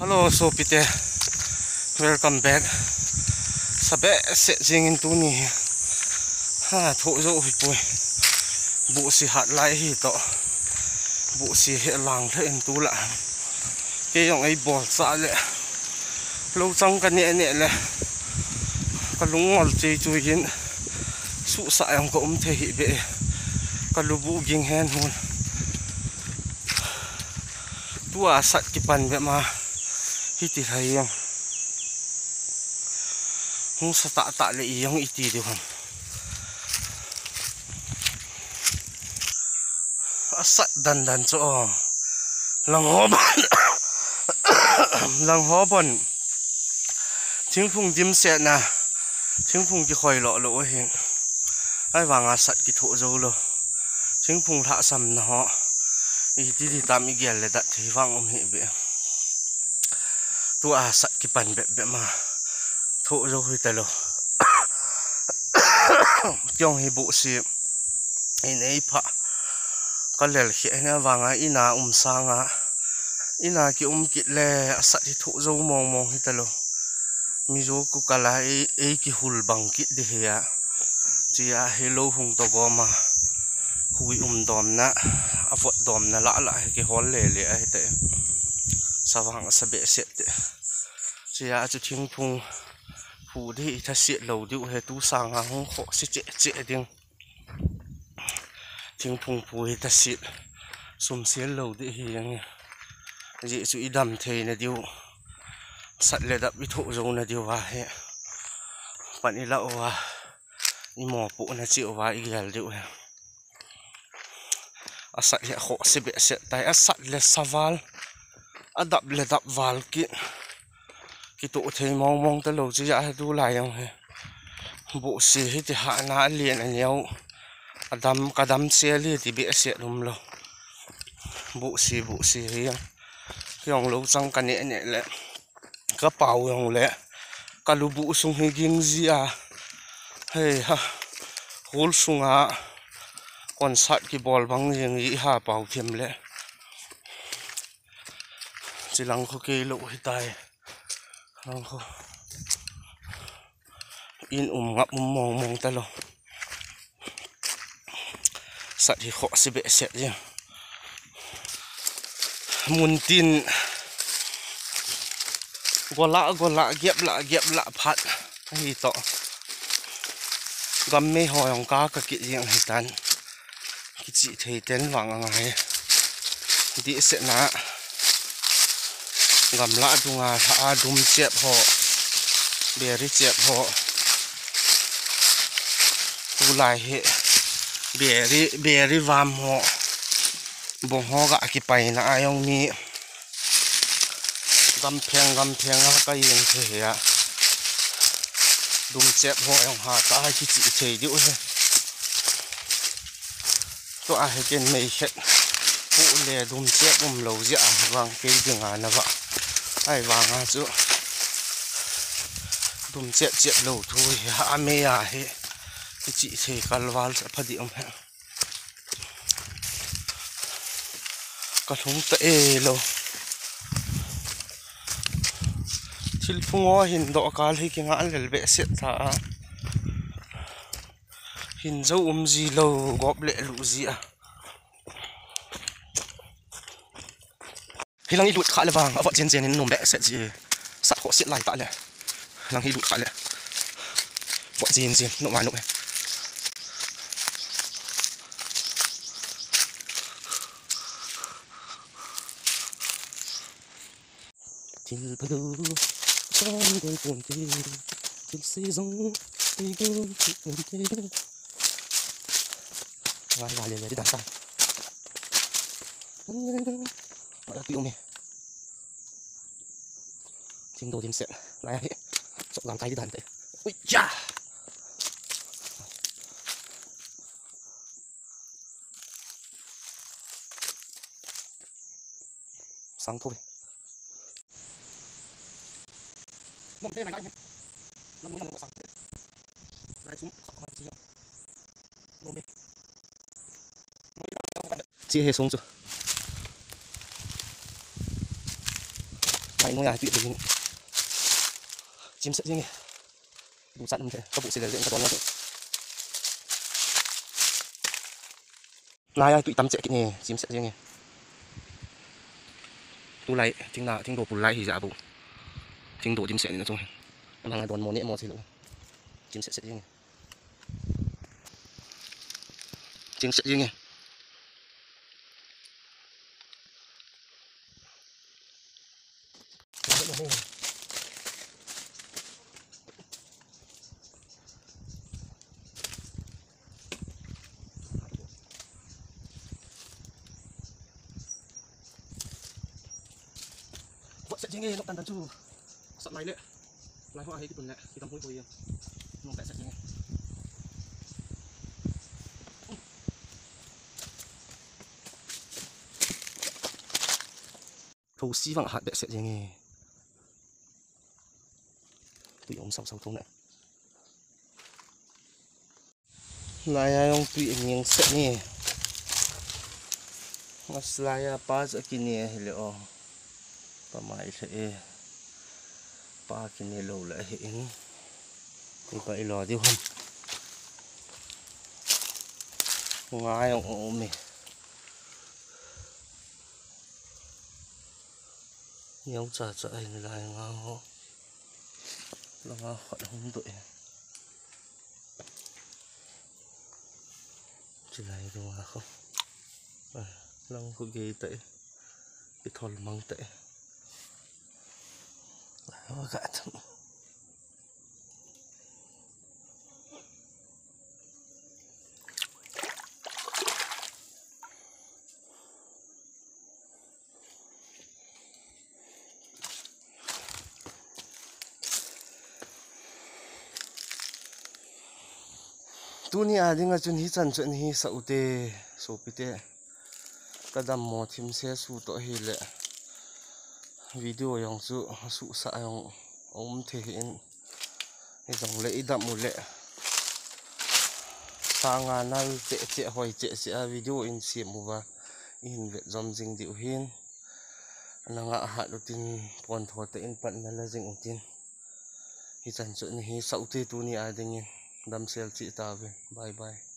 Hello, so pite. Welcome back. Sabe se jingin tu ni. Ha, tho zo hi pui. Bu si hat lai hi to. Bu si he lang the in tu la. Ke yong ai bol sa le. Lo chang ka ne ne le. Ka lung ngol che chu yin. Su sa yang ko the hi be. Ka lu bu ging hen hun. Tua sat ki pan be ma. Iti hay yang hung sa ta le yang iti di hon asat dan so lang hoban lang hoban thing phung dim se na thing phung ki khoi lo lo hin ai wanga sat ki tho zo lo thing phung tha sam na ho iti di tam i gel le da thi wang hi be tua sat ki pan be ma tho zo hui ta lo kyong hi bu si in ei pha kalel khi na wanga ina sanga ina ki kit le sat hi tho zo mong hi ta lo mi zo ku kala ei ki hul bang ki de ya chia hello hung to go ma hui dom na avot dom na la ki hol le ai te sawang sabe se te chia chu thing phung fu di tha se lo diu he tu sang ha hong kho se che ding thing phung fu he ta se sum se lo di hi yang ji chu idam thei na diu sat le da bi tho zo na diu wa he pani la wa ni mo pu na chi wa i gal diu he asat he kho se be se tai asat le saval adap le dap wal ki to thei mong ta lo chi ya du lai yang he bu si hi ti ha na lien an yau adam kadam se li ti be se lum lo bu si hi yang yong lo chang ka ne ne le ka pau yong le ka lu bu sung hi ging zia hey ha hol sunga concert ki bol bang jing i ha pau them le chilang kho ke lo hi tai kho in ngap mong ta lo sat hi kho si be se je mun tin gola gep la phat hi to gam me ho yong ka ki jing hi tan ki chi thei ten wang ngai di se na gam la dunga tha dum chep ho beri chep ho tu lai he beri vam ho bong ho ga ki pai na ayong mi gam pheng ka yin the ya dum chep ho yong ha ta ki chi thei di he to a he ken mei het pu le dum chep lo ji a wang ke dinga na wa ai wang a chu dum chep lo thui ha me ya he ki chi thei kalwal phadi he ka thung ta e lo thil phungo hin do kal hi ki nga lel be se tha hin zo ji lo gop le lu ji a hilang i lut kha le wang awat chen in nom be se ji sa kho sit lai ta le lang hi lut kha le wa chen no ma no til padu son đôi cuồng kia til si giống đi cuồng kia vài liền đi đàn tay đã tiêu mày chim đồ chim sẹn lại chọn làm tay đi đàn tay ui cha sáng thôi mong thế này anh nó muốn làm sáng lại xuống khỏi gì không đi chia hết xuống rồi này này nó là tuyệt vời chim sợi riêng đủ sẵn thế các bộ sẽ là diện các con này ai tụi tắm sẽ cái này chim sợi riêng này tu lại chính là chính độ tu lại thì giả bộ chính độ chim sợi nữa thôi mà ngày đón mùa nễ mùa thì luôn chim sợi riêng này chim sợi riêng này sẽ nghe nó tan chu sắp này lệ lại hoa hay cái tuần lệ cái tầm cuối tôi nó sẽ nghe thâu xí vàng hạt để sẽ nghe tụi ông sau thông này lại ông tụi miếng sẽ nghe mas lại pa cho cái này liệu pamai sẽ pa cái này lâu lại hiện thì vậy lò tiêu không ngay ông ôm mày nhiều trả chạy lại ngao là ngao khỏi không tụi chỉ này thôi mà không lăng có ghê tệ cái thòn măng tệ nó gạt tu ni à đi ngay chân hi chân chân hi sầu tê sầu pite cái đầm mò thím xe su to hi lệ video yang su sa yang thể hiện cái dòng lễ đậm một lệ sang ngàn năm trẻ hỏi trẻ sẽ video in xiêm và in việt dòng dinh điệu hiên là ngã hạ đầu tiên còn thua tới in bận là dinh đầu tiên hi chân chân hi sầu tê tu ni à đi nghe đâm xe chị ta về bye bye.